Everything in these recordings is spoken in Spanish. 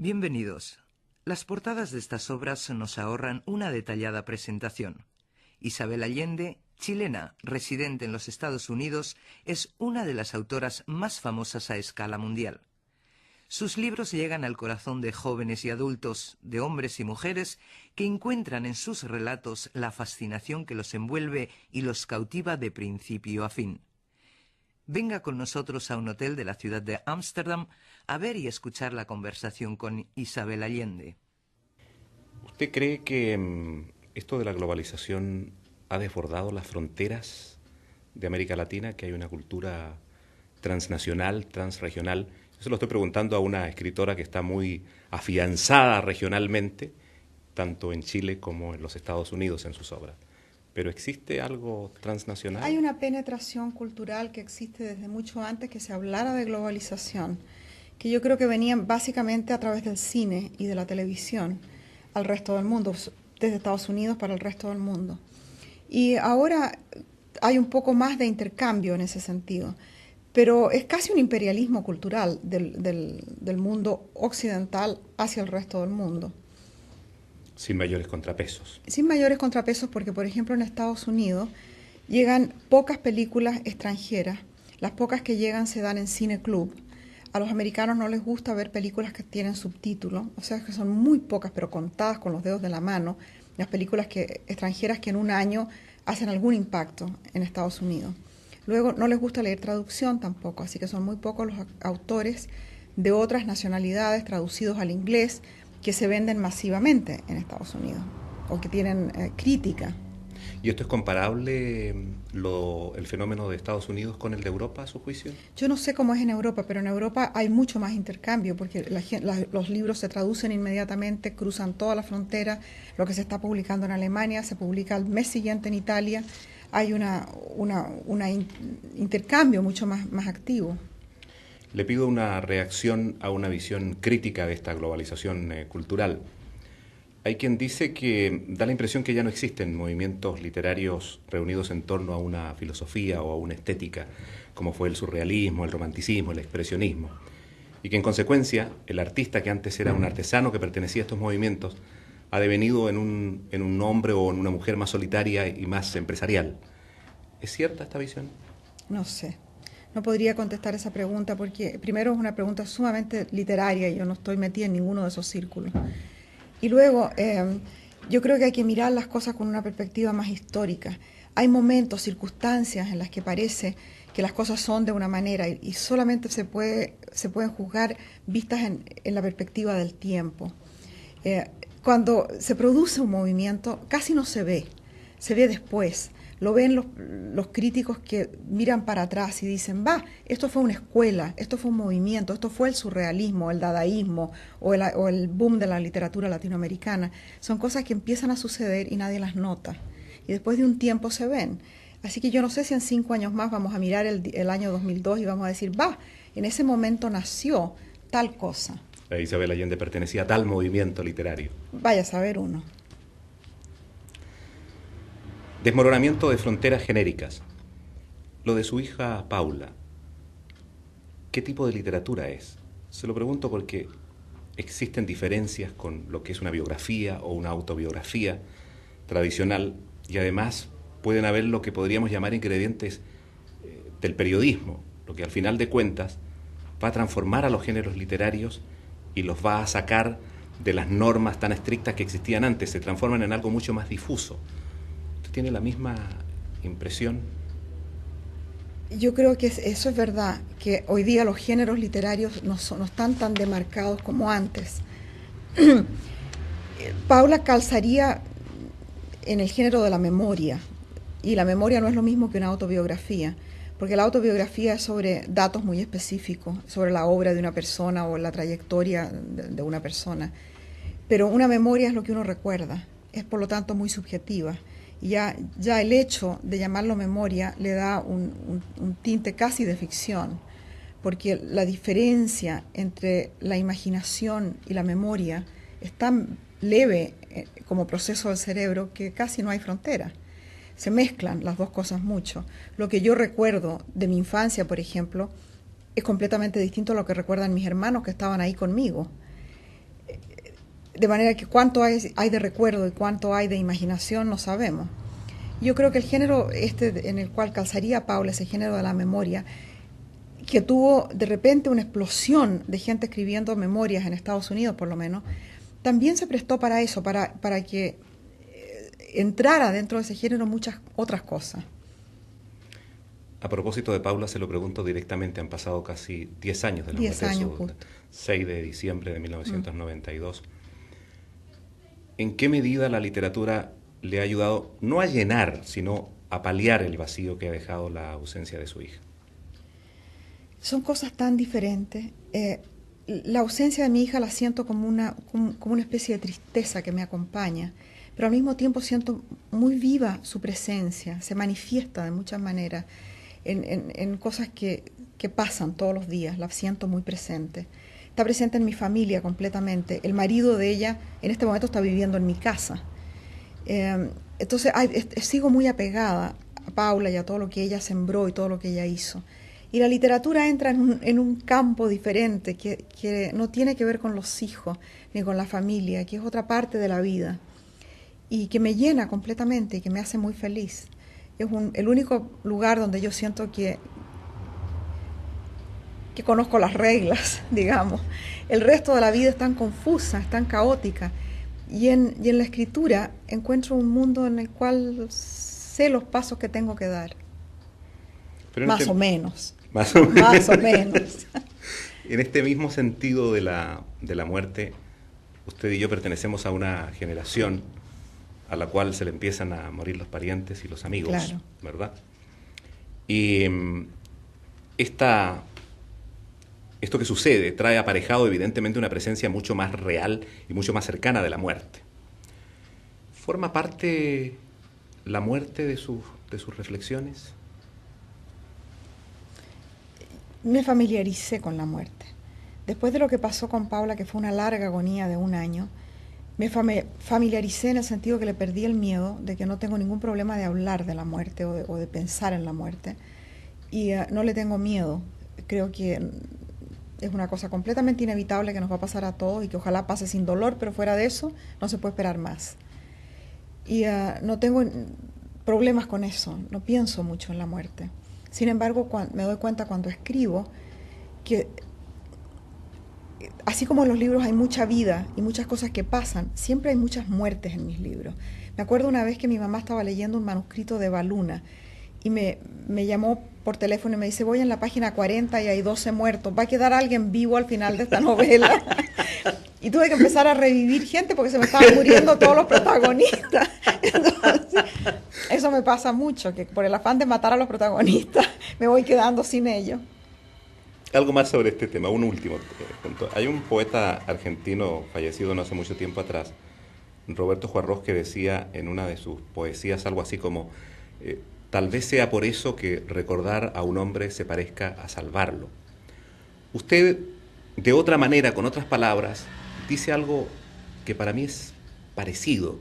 Bienvenidos. Las portadas de estas obras nos ahorran una detallada presentación. Isabel Allende, chilena, residente en los Estados Unidos, es una de las autoras más famosas a escala mundial. Sus libros llegan al corazón de jóvenes y adultos, de hombres y mujeres, que encuentran en sus relatos la fascinación que los envuelve y los cautiva de principio a fin. Venga con nosotros a un hotel de la ciudad de Ámsterdam a ver y escuchar la conversación con Isabel Allende. ¿Usted cree que esto de la globalización ha desbordado las fronteras de América Latina, que hay una cultura transnacional, transregional? Yo se lo estoy preguntando a una escritora que está muy afianzada regionalmente, tanto en Chile como en los Estados Unidos en sus obras. ¿Pero existe algo transnacional? Hay una penetración cultural que existe desde mucho antes que se hablara de globalización, que yo creo que venía básicamente a través del cine y de la televisión al resto del mundo, desde Estados Unidos para el resto del mundo. Y ahora hay un poco más de intercambio en ese sentido, pero es casi un imperialismo cultural del mundo occidental hacia el resto del mundo. Sin mayores contrapesos. Sin mayores contrapesos porque, por ejemplo, en Estados Unidos llegan pocas películas extranjeras. Las pocas que llegan se dan en cine club. A los americanos no les gusta ver películas que tienen subtítulos, o sea que son muy pocas, pero contadas con los dedos de la mano, las películas extranjeras que en un año hacen algún impacto en Estados Unidos. Luego no les gusta leer traducción tampoco, así que son muy pocos los autores de otras nacionalidades traducidos al inglés que se venden masivamente en Estados Unidos o que tienen crítica. ¿Y esto es comparable, el fenómeno de Estados Unidos con el de Europa, a su juicio? Yo no sé cómo es en Europa, pero en Europa hay mucho más intercambio porque los libros se traducen inmediatamente, cruzan toda la frontera. Lo que se está publicando en Alemania se publica al mes siguiente en Italia. Hay un intercambio mucho más activo. Le pido una reacción a una visión crítica de esta globalización cultural. Hay quien dice que da la impresión que ya no existen movimientos literarios reunidos en torno a una filosofía o a una estética, como fue el surrealismo, el romanticismo, el expresionismo, y que en consecuencia el artista, que antes era un artesano que pertenecía a estos movimientos, ha devenido en un hombre o en una mujer más solitaria y más empresarial. ¿Es cierta esta visión? No sé. No podría contestar esa pregunta porque primero es una pregunta sumamente literaria y yo no estoy metida en ninguno de esos círculos. Y luego yo creo que hay que mirar las cosas con una perspectiva más histórica. Hay momentos, circunstancias en las que parece que las cosas son de una manera y solamente se pueden juzgar vistas en la perspectiva del tiempo. Cuando se produce un movimiento casi no se ve después. Lo ven los críticos que miran para atrás y dicen, esto fue una escuela, esto fue un movimiento, esto fue el surrealismo, el dadaísmo o el boom de la literatura latinoamericana. Son cosas que empiezan a suceder y nadie las nota. Y después de un tiempo se ven. Así que yo no sé si en 5 años más vamos a mirar el año 2002 y vamos a decir, en ese momento nació tal cosa. Isabel Allende pertenecía a tal movimiento literario. Vaya a saber uno. Desmoronamiento de fronteras genéricas. Lo de su hija Paula, ¿qué tipo de literatura es? Se lo pregunto porque existen diferencias con lo que es una biografía o una autobiografía tradicional y además pueden haber lo que podríamos llamar ingredientes del periodismo, lo que al final de cuentas va a transformar a los géneros literarios y los va a sacar de las normas tan estrictas que existían antes, se transforman en algo mucho más difuso. ¿Tiene la misma impresión? Yo creo que eso es verdad, que hoy día los géneros literarios no están tan demarcados como antes. Paula calzaría en el género de la memoria, y la memoria no es lo mismo que una autobiografía, porque la autobiografía es sobre datos muy específicos, sobre la obra de una persona o la trayectoria de una persona, pero una memoria es lo que uno recuerda, es por lo tanto muy subjetiva. Y ya el hecho de llamarlo memoria le da un tinte casi de ficción, porque la diferencia entre la imaginación y la memoria es tan leve como proceso del cerebro que casi no hay frontera. Se mezclan las dos cosas mucho. Lo que yo recuerdo de mi infancia, por ejemplo, es completamente distinto a lo que recuerdan mis hermanos que estaban ahí conmigo. de manera que cuánto hay de recuerdo y cuánto hay de imaginación no sabemos. Yo creo que el género en el cual calzaría Paula, ese género de la memoria, que tuvo de repente una explosión de gente escribiendo memorias en Estados Unidos, por lo menos, también se prestó para eso, para que entrara dentro de ese género muchas otras cosas. A propósito de Paula, se lo pregunto directamente, han pasado casi 10 años de la muerte de su 6 de diciembre de 1992. ¿En qué medida la literatura le ha ayudado no a llenar, sino a paliar el vacío que ha dejado la ausencia de su hija? Son cosas tan diferentes. La ausencia de mi hija la siento como una especie de tristeza que me acompaña, pero al mismo tiempo siento muy viva su presencia, se manifiesta de muchas maneras en cosas que pasan todos los días, la siento muy presente. Está presente en mi familia completamente. El marido de ella en este momento está viviendo en mi casa. Entonces sigo muy apegada a Paula y a todo lo que ella sembró y todo lo que ella hizo. Y la literatura entra en un campo diferente que no tiene que ver con los hijos ni con la familia, que es otra parte de la vida y que me llena completamente y que me hace muy feliz. Es el único lugar donde yo siento que conozco las reglas, digamos. El resto de la vida es tan confusa, es tan caótica. Y en la escritura encuentro un mundo en el cual sé los pasos que tengo que dar. Más o menos. Más o menos. Más o menos. En este mismo sentido de la muerte, usted y yo pertenecemos a una generación a la cual se le empiezan a morir los parientes y los amigos, claro, ¿verdad? Y esto que sucede trae aparejado evidentemente una presencia mucho más real y mucho más cercana de la muerte. ¿Forma parte la muerte de sus reflexiones? Me familiaricé con la muerte. Después de lo que pasó con Paula, que fue una larga agonía de 1 año, me familiaricé en el sentido que le perdí el miedo de que no tengo ningún problema de hablar de la muerte o de pensar en la muerte. Y no le tengo miedo. Creo que es una cosa completamente inevitable que nos va a pasar a todos y que ojalá pase sin dolor, pero fuera de eso no se puede esperar más. Y no tengo problemas con eso, no pienso mucho en la muerte. Sin embargo, me doy cuenta cuando escribo que así como en los libros hay mucha vida y muchas cosas que pasan, siempre hay muchas muertes en mis libros. Me acuerdo una vez que mi mamá estaba leyendo un manuscrito de Baluna y me llamó por teléfono y me dice, voy en la página 40 y hay 12 muertos, va a quedar alguien vivo al final de esta novela. Y tuve que empezar a revivir gente porque se me estaban muriendo todos los protagonistas. Entonces, eso me pasa mucho, que por el afán de matar a los protagonistas me voy quedando sin ellos. Algo más sobre este tema, un último punto. Hay un poeta argentino fallecido no hace mucho tiempo atrás, Roberto Juarros, que decía en una de sus poesías algo así como tal vez sea por eso que recordar a un hombre se parezca a salvarlo. Usted, de otra manera, con otras palabras, dice algo que para mí es parecido.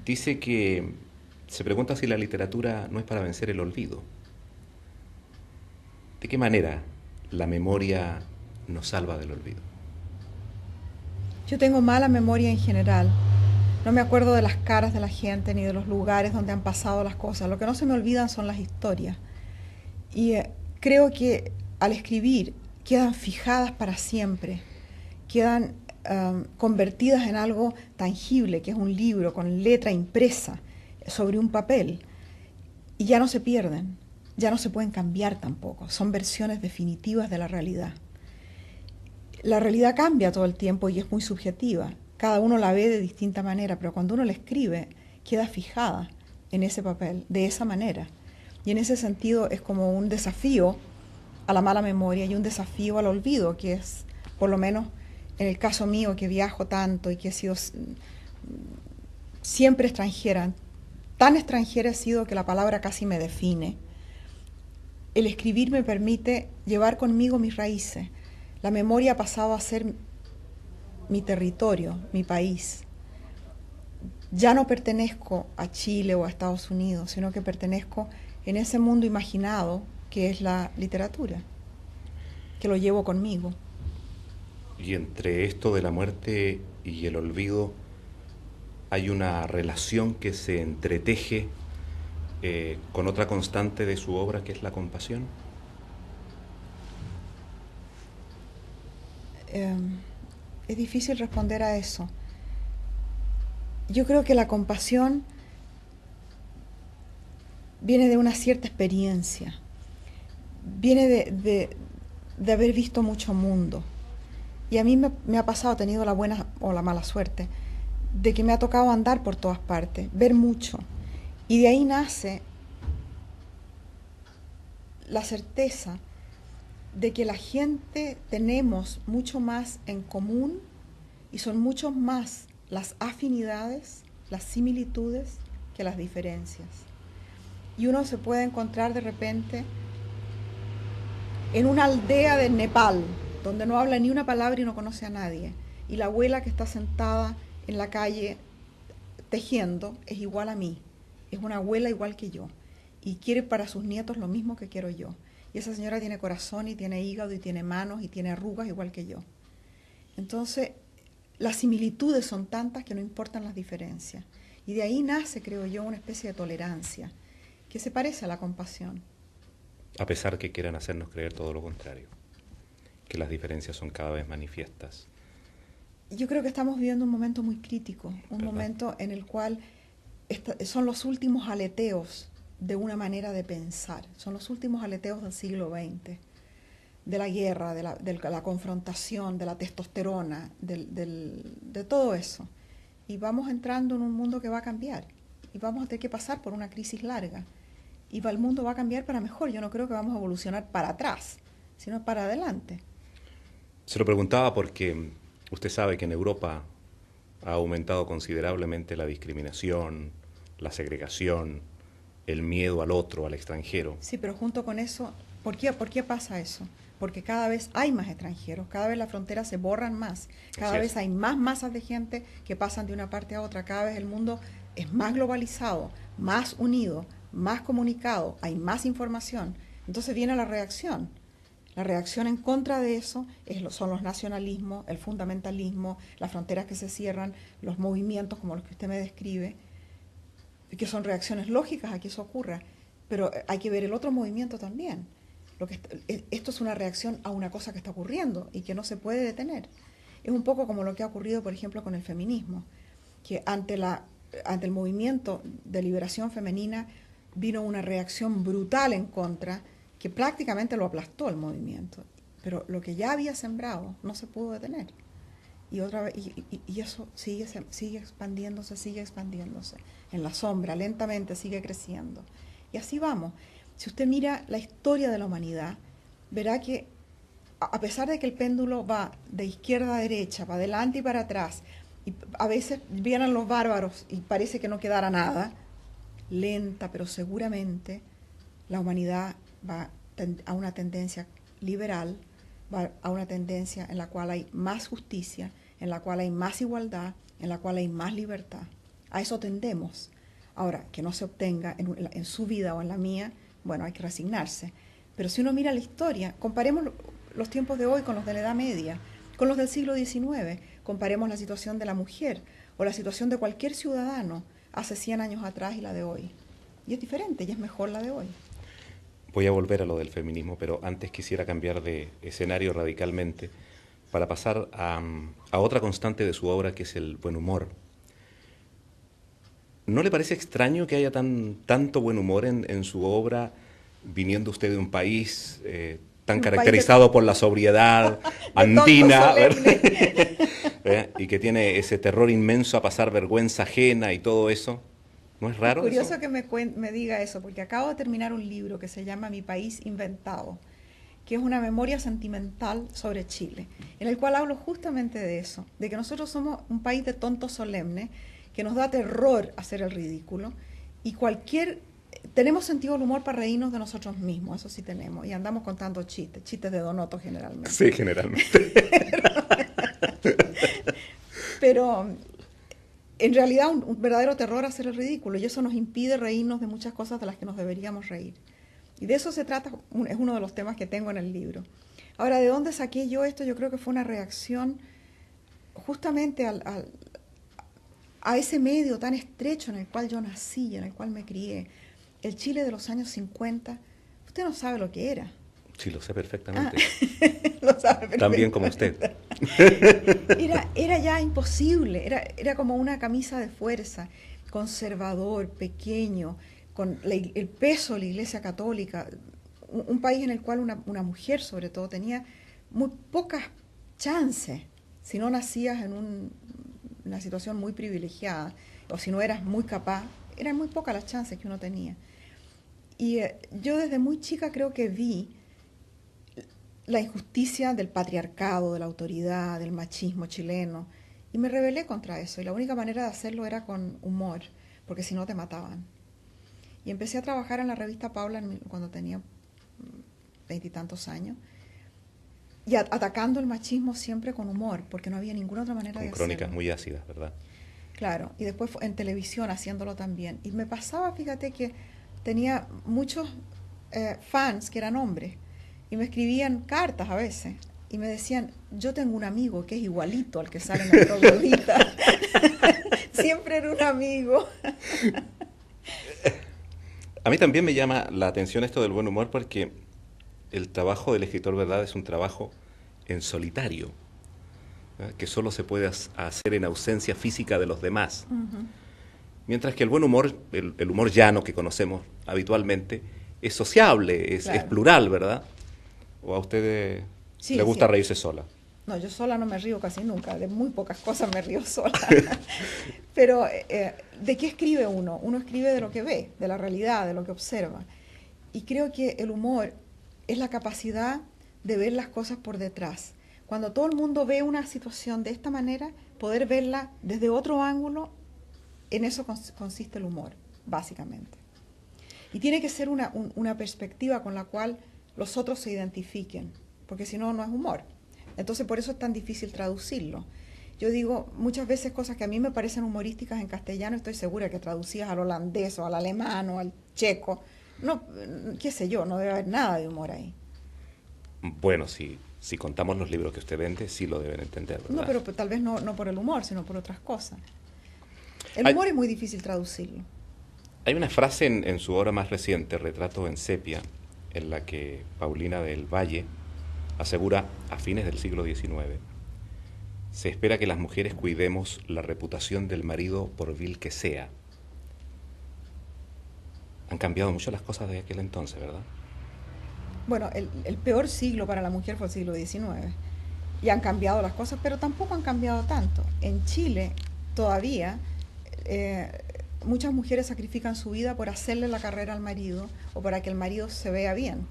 Dice que se pregunta si la literatura no es para vencer el olvido. ¿De qué manera la memoria nos salva del olvido? Yo tengo mala memoria en general. No me acuerdo de las caras de la gente ni de los lugares donde han pasado las cosas. Lo que no se me olvidan son las historias. Y creo que al escribir quedan fijadas para siempre, quedan convertidas en algo tangible, que es un libro con letra impresa sobre un papel, y ya no se pierden, ya no se pueden cambiar tampoco, son versiones definitivas de la realidad. La realidad cambia todo el tiempo y es muy subjetiva, cada uno la ve de distinta manera, pero cuando uno la escribe, queda fijada en ese papel, de esa manera. Y en ese sentido es como un desafío a la mala memoria y un desafío al olvido, que es, por lo menos en el caso mío, que viajo tanto y que he sido siempre extranjera, tan extranjera he sido que la palabra casi me define. El escribir me permite llevar conmigo mis raíces. La memoria ha pasado a ser mi territorio, mi país. Ya no pertenezco a Chile o a Estados Unidos, sino que pertenezco en ese mundo imaginado que es la literatura, que lo llevo conmigo. Y entre esto de la muerte y el olvido hay una relación que se entreteje con otra constante de su obra, que es la compasión? Es difícil responder a eso. Yo creo que la compasión viene de una cierta experiencia, viene de haber visto mucho mundo. Y a mí me ha pasado, he tenido la buena o la mala suerte, de que me ha tocado andar por todas partes, ver mucho. Y de ahí nace la certeza de que la gente tenemos mucho más en común y son mucho más las afinidades, las similitudes que las diferencias. Y uno se puede encontrar de repente en una aldea de Nepal, donde no habla ni una palabra y no conoce a nadie, y la abuela que está sentada en la calle tejiendo es igual a mí, es una abuela igual que yo, y quiere para sus nietos lo mismo que quiero yo. Y esa señora tiene corazón y tiene hígado y tiene manos y tiene arrugas igual que yo. Entonces, las similitudes son tantas que no importan las diferencias. Y de ahí nace, creo yo, una especie de tolerancia que se parece a la compasión. A pesar que quieran hacernos creer todo lo contrario, que las diferencias son cada vez manifiestas. Yo creo que estamos viviendo un momento muy crítico, un ¿verdad? momento en el cual son los últimos aleteos de una manera de pensar, son los últimos aleteos del siglo XX, de la guerra, de la confrontación, de la testosterona, de todo eso. Y vamos entrando en un mundo que va a cambiar, y vamos a tener que pasar por una crisis larga, y el mundo va a cambiar para mejor. Yo no creo que vamos a evolucionar para atrás, sino para adelante. Se lo preguntaba porque usted sabe que en Europa ha aumentado considerablemente la discriminación, la segregación, el miedo al otro, al extranjero. Sí, pero junto con eso, ¿por qué pasa eso? Porque cada vez hay más extranjeros, cada vez las fronteras se borran más, cada vez hay más masas de gente que pasan de una parte a otra, cada vez el mundo es más globalizado, más unido, más comunicado, hay más información. Entonces viene la reacción. La reacción en contra de eso son los nacionalismos, el fundamentalismo, las fronteras que se cierran, los movimientos como los que usted me describe, que son reacciones lógicas a que eso ocurra, pero hay que ver el otro movimiento también. Esto es una reacción a una cosa que está ocurriendo y que no se puede detener. Es un poco como lo que ha ocurrido, por ejemplo, con el feminismo, que ante el movimiento de liberación femenina vino una reacción brutal en contra, que prácticamente lo aplastó el movimiento, pero lo que ya había sembrado no se pudo detener. Y otra vez, y eso sigue expandiéndose en la sombra, lentamente sigue creciendo. Y así vamos. Si usted mira la historia de la humanidad, verá que a pesar de que el péndulo va de izquierda a derecha, para adelante y para atrás, y a veces vienen los bárbaros y parece que no quedara nada, lenta pero seguramente la humanidad va a una tendencia liberal, va a una tendencia en la cual hay más justicia, en la cual hay más igualdad, en la cual hay más libertad. A eso tendemos. Ahora, que no se obtenga en su vida o en la mía, bueno, hay que resignarse. Pero si uno mira la historia, comparemos los tiempos de hoy con los de la Edad Media, con los del siglo XIX, comparemos la situación de la mujer o la situación de cualquier ciudadano hace 100 años atrás y la de hoy. Y es diferente, y es mejor la de hoy. Voy a volver a lo del feminismo, pero antes quisiera cambiar de escenario radicalmente para pasar a otra constante de su obra, que es el buen humor. ¿No le parece extraño que haya tanto buen humor en su obra, viniendo usted de un país tan caracterizado por la sobriedad andina, y que tiene ese terror inmenso a pasar vergüenza ajena y todo eso? ¿No es raro? Es curioso que me diga eso, porque acabo de terminar un libro que se llama Mi País Inventado, que es una memoria sentimental sobre Chile, en el cual hablo justamente de eso, de que nosotros somos un país de tontos solemnes, que nos da terror hacer el ridículo, y tenemos sentido del humor para reírnos de nosotros mismos, eso sí tenemos, y andamos contando chistes de Donoto generalmente. Sí, generalmente. Pero en realidad un verdadero terror hacer el ridículo, y eso nos impide reírnos de muchas cosas de las que nos deberíamos reír. Y de eso se trata, es uno de los temas que tengo en el libro. Ahora, ¿de dónde saqué yo esto? Yo creo que fue una reacción justamente a ese medio tan estrecho en el cual yo nací, en el cual me crié, el Chile de los años 50, usted no sabe lo que era. Sí, lo sé perfectamente. Lo sabe perfectamente. También como usted. Era ya imposible, era como una camisa de fuerza, conservador, pequeño, con el peso de la Iglesia Católica, un país en el cual una mujer sobre todo tenía muy pocas chances si no nacías en una situación muy privilegiada o si no eras muy capaz, eran muy pocas las chances que uno tenía. Y yo desde muy chica creo que vi la injusticia del patriarcado, de la autoridad, del machismo chileno, y me rebelé contra eso, y la única manera de hacerlo era con humor, porque si no te mataban. Y empecé a trabajar en la revista Paula cuando tenía 20 y tantos años, y atacando el machismo siempre con humor, porque no había ninguna otra manera de hacerlo. Con crónicas muy ácidas, ¿verdad? Claro, y después en televisión haciéndolo también. Y me pasaba, fíjate, que tenía muchos fans que eran hombres, y me escribían cartas a veces, y me decían, yo tengo un amigo que es igualito al que sale en el troglodita. Siempre era un amigo. A mí también me llama la atención esto del buen humor porque el trabajo del escritor, ¿verdad?, es un trabajo en solitario, ¿verdad?, que solo se puede hacer en ausencia física de los demás. Uh-huh. Mientras que el buen humor, el humor llano que conocemos habitualmente, es sociable, Claro. es plural, ¿verdad? ¿O a usted Sí, le gusta sí. reírse sola? No, yo sola no me río casi nunca, de muy pocas cosas me río sola. Pero, ¿de qué escribe uno? Uno escribe de lo que ve, de la realidad, de lo que observa. Y creo que el humor es la capacidad de ver las cosas por detrás. Cuando todo el mundo ve una situación de esta manera, poder verla desde otro ángulo, en eso consiste el humor, básicamente. Y tiene que ser una perspectiva con la cual los otros se identifiquen, porque si no, no es humor. Entonces, por eso es tan difícil traducirlo. Yo digo muchas veces cosas que a mí me parecen humorísticas en castellano, estoy segura que traducidas al holandés o al alemán o al checo, no, qué sé yo, no debe haber nada de humor ahí. Bueno, si contamos los libros que usted vende, sí lo deben entender, ¿verdad? No, pero tal vez no por el humor, sino por otras cosas. El humor es muy difícil traducirlo. Hay una frase en su obra más reciente, Retrato en sepia, en la que Paulina del Valle asegura, a fines del siglo XIX, se espera que las mujeres cuidemos la reputación del marido por vil que sea. Han cambiado mucho las cosas de aquel entonces, ¿verdad? Bueno, el peor siglo para la mujer fue el siglo XIX. Y han cambiado las cosas, pero tampoco han cambiado tanto. En Chile, todavía, muchas mujeres sacrifican su vida por hacerle la carrera al marido o para que el marido se vea bien,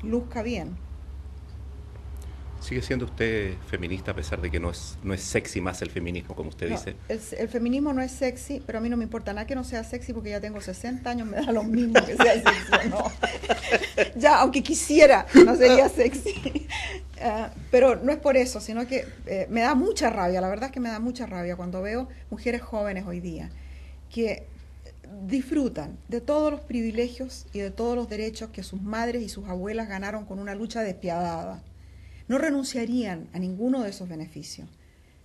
luzca bien. ¿Sigue siendo usted feminista a pesar de que no es sexy más el feminismo, como usted dice? El feminismo no es sexy, pero a mí no me importa nada que no sea sexy porque ya tengo 60 años, me da lo mismo que sea sexy o no. Ya, aunque quisiera, no sería sexy. Pero no es por eso, sino que me da mucha rabia, la verdad es que me da mucha rabia cuando veo mujeres jóvenes hoy día que disfrutan de todos los privilegios y de todos los derechos que sus madres y sus abuelas ganaron con una lucha despiadada. No renunciarían a ninguno de esos beneficios.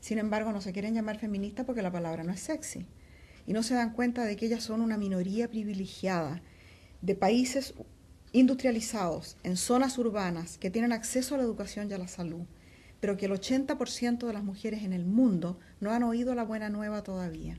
Sin embargo, no se quieren llamar feministas porque la palabra no es sexy. Y no se dan cuenta de que ellas son una minoría privilegiada de países industrializados, en zonas urbanas, que tienen acceso a la educación y a la salud, pero que el 80% de las mujeres en el mundo no han oído la buena nueva todavía.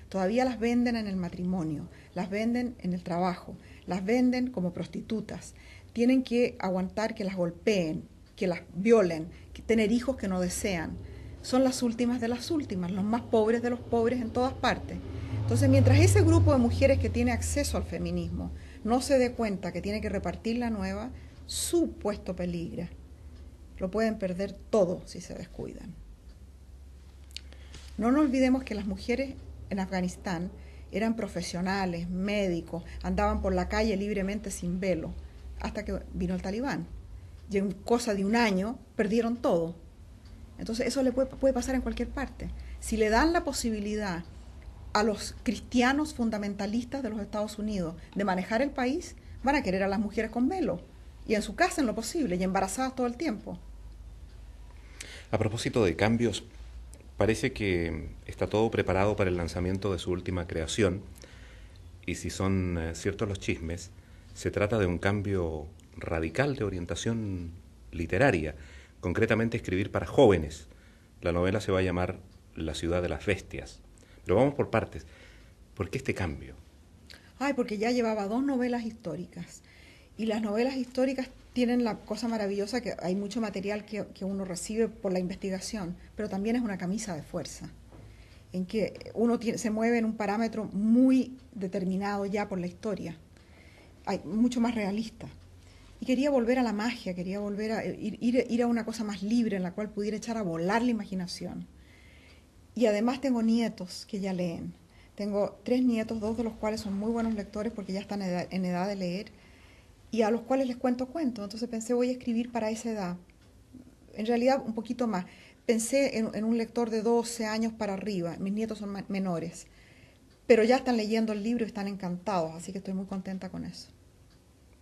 Todavía las venden en el matrimonio, las venden en el trabajo, las venden como prostitutas. Tienen que aguantar que las golpeen, que las violen, que tener hijos que no desean. Son las últimas de las últimas, los más pobres de los pobres en todas partes. Entonces, mientras ese grupo de mujeres que tiene acceso al feminismo no se dé cuenta que tiene que repartir la nueva, su puesto peligra. Lo pueden perder todo si se descuidan. No nos olvidemos que las mujeres en Afganistán eran profesionales, médicos, andaban por la calle libremente sin velo, hasta que vino el talibán. Y en cosa de un año perdieron todo. Entonces eso le puede pasar en cualquier parte. Si le dan la posibilidad a los cristianos fundamentalistas de los Estados Unidos de manejar el país, van a querer a las mujeres con velo, y en su casa en lo posible, y embarazadas todo el tiempo. A propósito de cambios, Parece que está todo preparado para el lanzamiento de su última creación, y si son ciertos los chismes, se trata de un cambio radical de orientación literaria, concretamente escribir para jóvenes. La novela se va a llamar La ciudad de las bestias. Pero vamos por partes. ¿Por qué este cambio? Ay, porque ya llevaba 2 novelas históricas. Y las novelas históricas tienen la cosa maravillosa que hay mucho material que uno recibe por la investigación, pero también es una camisa de fuerza, en que uno se mueve en un parámetro muy determinado ya por la historia, hay mucho más realista. Y quería volver a la magia, quería volver a ir a una cosa más libre en la cual pudiera echar a volar la imaginación. Y además tengo nietos que ya leen. Tengo 3 nietos, 2 de los cuales son muy buenos lectores porque ya están en edad de leer, y a los cuales les cuento cuentos. Entonces pensé, voy a escribir para esa edad. En realidad un poquito más. Pensé en un lector de 12 años para arriba. Mis nietos son menores. Pero ya están leyendo el libro y están encantados, así que estoy muy contenta con eso.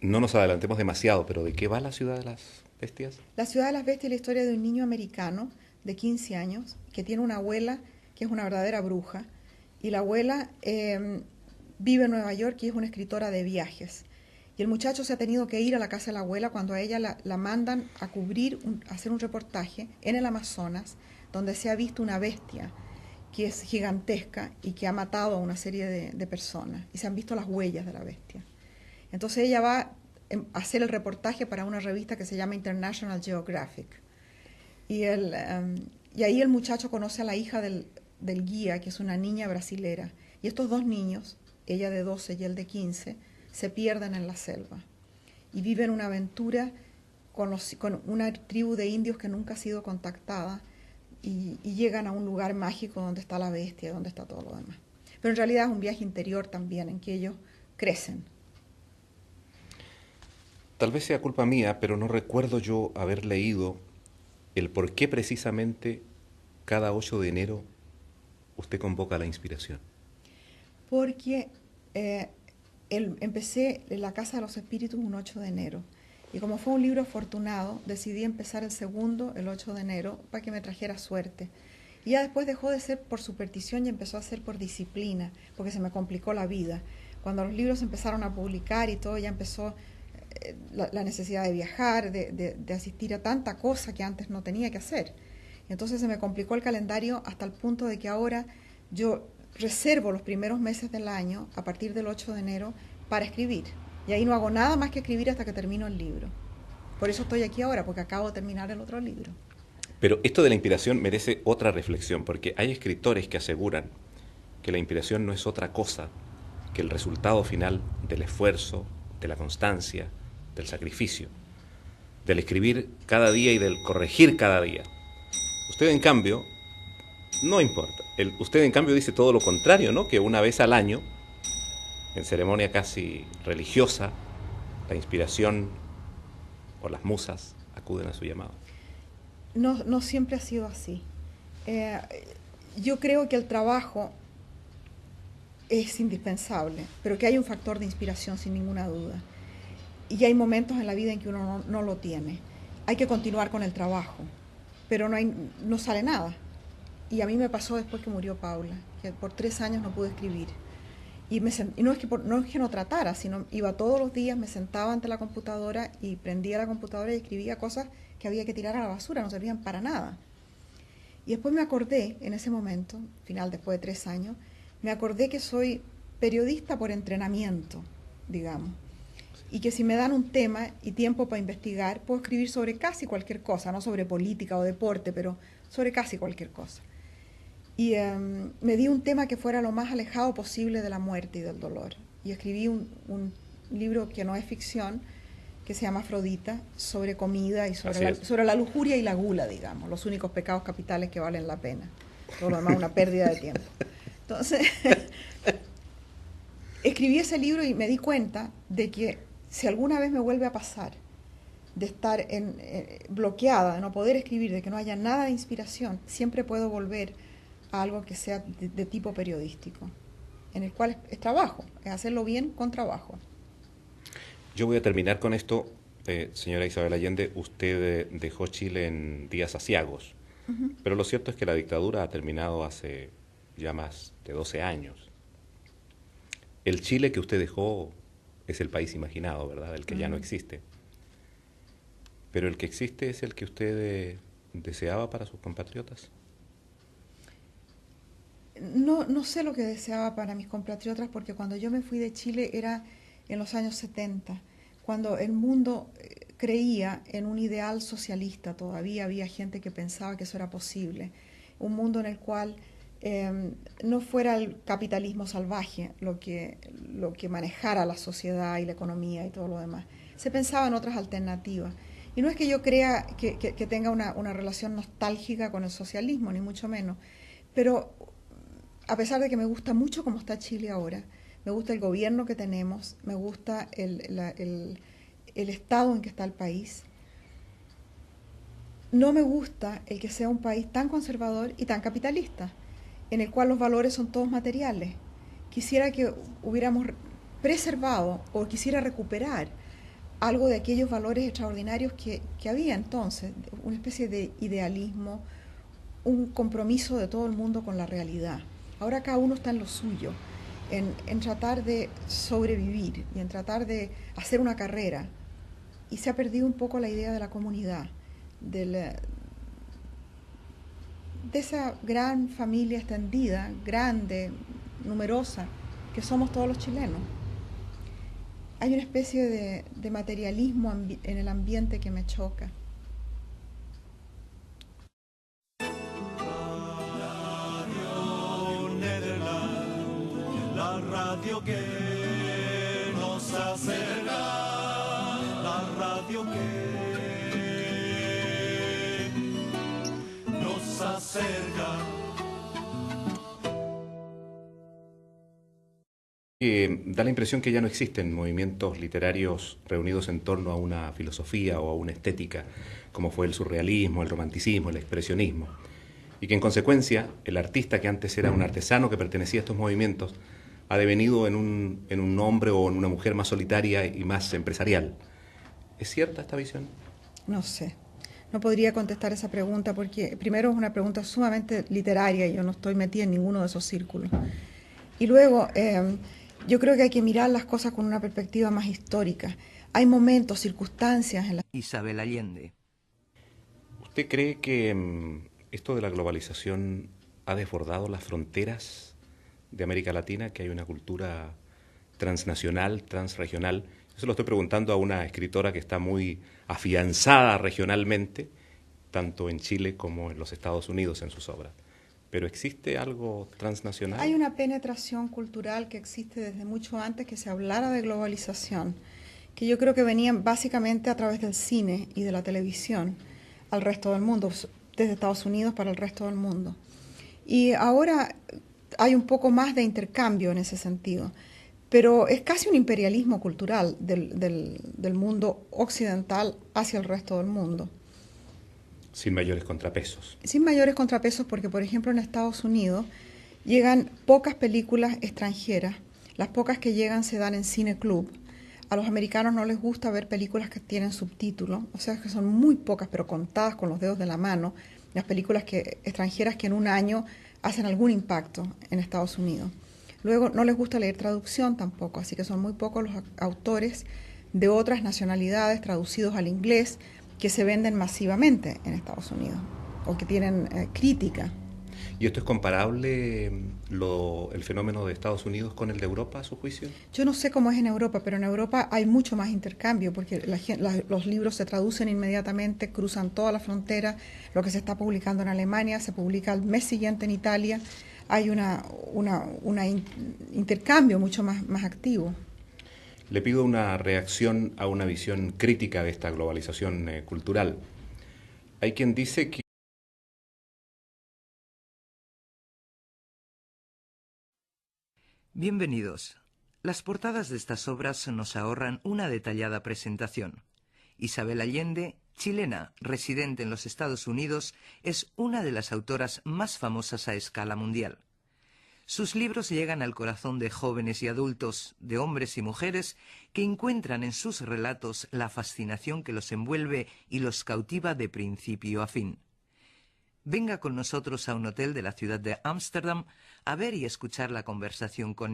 No nos adelantemos demasiado, pero ¿de qué va La ciudad de las bestias? La ciudad de las bestias es la historia de un niño americano de 15 años que tiene una abuela que es una verdadera bruja, y la abuela vive en Nueva York y es una escritora de viajes. Y el muchacho se ha tenido que ir a la casa de la abuela cuando a ella la mandan a hacer un reportaje en el Amazonas, donde se ha visto una bestia que es gigantesca y que ha matado a una serie de personas, y se han visto las huellas de la bestia. Entonces ella va a hacer el reportaje para una revista que se llama International Geographic. Y ahí el muchacho conoce a la hija del guía, que es una niña brasilera. Y estos 2 niños, ella de 12 y él de 15, se pierden en la selva y viven una aventura con una tribu de indios que nunca ha sido contactada, y llegan a un lugar mágico donde está la bestia, donde está todo lo demás. Pero en realidad es un viaje interior también, en que ellos crecen. Tal vez sea culpa mía, pero no recuerdo yo haber leído el por qué precisamente cada 8 de enero usted convoca la inspiración. Porque empecé La Casa de los Espíritus un 8 de enero. Y como fue un libro afortunado, decidí empezar el segundo el 8 de enero para que me trajera suerte. Y ya después dejó de ser por superstición y empezó a ser por disciplina, porque se me complicó la vida. Cuando los libros empezaron a publicar y todo, ya empezó la necesidad de viajar, de asistir a tanta cosa que antes no tenía que hacer. Entonces se me complicó el calendario hasta el punto de que ahora yo reservo los primeros meses del año, a partir del 8 de enero, para escribir. Y ahí no hago nada más que escribir hasta que termino el libro. Por eso estoy aquí ahora, porque acabo de terminar el otro libro. Pero esto de la inspiración merece otra reflexión, porque hay escritores que aseguran que la inspiración no es otra cosa que el resultado final del esfuerzo, de la constancia, del sacrificio, del escribir cada día y del corregir cada día. Usted, en cambio, no importa. Usted, en cambio, dice todo lo contrario, ¿no? Que una vez al año, en ceremonia casi religiosa, la inspiración o las musas acuden a su llamado. No siempre ha sido así. Yo creo que el trabajo es indispensable, pero que hay un factor de inspiración sin ninguna duda. Y hay momentos en la vida en que uno no lo tiene. Hay que continuar con el trabajo, pero no sale nada. Y a mí me pasó después que murió Paula, que por 3 años no pude escribir. Y no es que no tratara, sino iba todos los días, me sentaba ante la computadora y prendía la computadora y escribía cosas que había que tirar a la basura, no servían para nada. Y después me acordé, en ese momento, final después de 3 años, me acordé que soy periodista por entrenamiento, digamos. Y que si me dan un tema y tiempo para investigar, puedo escribir sobre casi cualquier cosa, no sobre política o deporte, pero sobre casi cualquier cosa. Y me di un tema que fuera lo más alejado posible de la muerte y del dolor. Y escribí un libro que no es ficción, que se llama Afrodita, sobre comida y sobre la lujuria y la gula, digamos, los únicos pecados capitales que valen la pena. Todo lo demás es una pérdida de tiempo. Entonces, escribí ese libro y me di cuenta de que si alguna vez me vuelve a pasar de estar bloqueada, de no poder escribir, de que no haya nada de inspiración, siempre puedo volver a algo que sea de tipo periodístico, en el cual es trabajo, es hacerlo bien con trabajo. Yo voy a terminar con esto. Señora Isabel Allende, usted dejó Chile en días aciagos. Pero lo cierto es que la dictadura ha terminado hace ya más de 12 años. El Chile que usted dejó es el país imaginado, ¿verdad? El que ya no existe. Pero el que existe es el que usted deseaba para sus compatriotas. No sé lo que deseaba para mis compatriotas porque cuando yo me fui de Chile era en los años 70, cuando el mundo creía en un ideal socialista, todavía había gente que pensaba que eso era posible, un mundo en el cual no fuera el capitalismo salvaje lo que manejara la sociedad y la economía y todo lo demás. Se pensaba en otras alternativas. Y no es que yo crea que tenga una relación nostálgica con el socialismo, ni mucho menos, pero a pesar de que me gusta mucho cómo está Chile ahora, me gusta el gobierno que tenemos, me gusta el estado en que está el país, no me gusta el que sea un país tan conservador y tan capitalista, en el cual los valores son todos materiales. Quisiera que hubiéramos preservado o quisiera recuperar algo de aquellos valores extraordinarios que había entonces, una especie de idealismo, un compromiso de todo el mundo con la realidad. Ahora cada uno está en lo suyo, en tratar de sobrevivir y en tratar de hacer una carrera. Y se ha perdido un poco la idea de la comunidad, de esa gran familia extendida, grande, numerosa, que somos todos los chilenos. Hay una especie de materialismo en el ambiente que me choca. La radio que nos acerca, la radio que nos acerca. Da la impresión que ya no existen movimientos literarios reunidos en torno a una filosofía o a una estética, como fue el surrealismo, el romanticismo, el expresionismo, y que en consecuencia el artista que antes era un artesano que pertenecía a estos movimientos ha devenido en un hombre o en una mujer más solitaria y más empresarial. ¿Es cierta esta visión? No sé. No podría contestar esa pregunta porque primero es una pregunta sumamente literaria y yo no estoy metida en ninguno de esos círculos. Y luego, yo creo que hay que mirar las cosas con una perspectiva más histórica. Hay momentos, circunstancias en las... Isabel Allende. ¿Usted cree que esto de la globalización ha desbordado las fronteras de América Latina, que hay una cultura transnacional, transregional? Yo se lo estoy preguntando a una escritora que está muy afianzada regionalmente, tanto en Chile como en los Estados Unidos en sus obras. ¿Pero existe algo transnacional? Hay una penetración cultural que existe desde mucho antes que se hablara de globalización, que yo creo que venían básicamente a través del cine y de la televisión al resto del mundo, desde Estados Unidos para el resto del mundo. Y ahora hay un poco más de intercambio en ese sentido, pero es casi un imperialismo cultural del mundo occidental hacia el resto del mundo. Sin mayores contrapesos. Sin mayores contrapesos porque, por ejemplo, en Estados Unidos llegan pocas películas extranjeras, las pocas que llegan se dan en cine club. A los americanos no les gusta ver películas que tienen subtítulos, o sea que son muy pocas, pero contadas con los dedos de la mano, las películas extranjeras que en un año hacen algún impacto en Estados Unidos. Luego no les gusta leer traducción tampoco, así que son muy pocos los autores de otras nacionalidades traducidos al inglés que se venden masivamente en Estados Unidos o que tienen crítica. ¿Y esto es comparable el fenómeno de Estados Unidos con el de Europa, a su juicio? Yo no sé cómo es en Europa, pero en Europa hay mucho más intercambio porque los libros se traducen inmediatamente, cruzan toda la frontera. Lo que se está publicando en Alemania se publica al mes siguiente en Italia. Hay un intercambio mucho más activo. Le pido una reacción a una visión crítica de esta globalización cultural. Hay quien dice que... Bienvenidos. Las portadas de estas obras nos ahorran una detallada presentación. Isabel Allende, chilena, residente en los Estados Unidos, es una de las autoras más famosas a escala mundial. Sus libros llegan al corazón de jóvenes y adultos, de hombres y mujeres, que encuentran en sus relatos la fascinación que los envuelve y los cautiva de principio a fin. venga con nosotros a un hotel de la ciudad de Ámsterdam a ver y escuchar la conversación con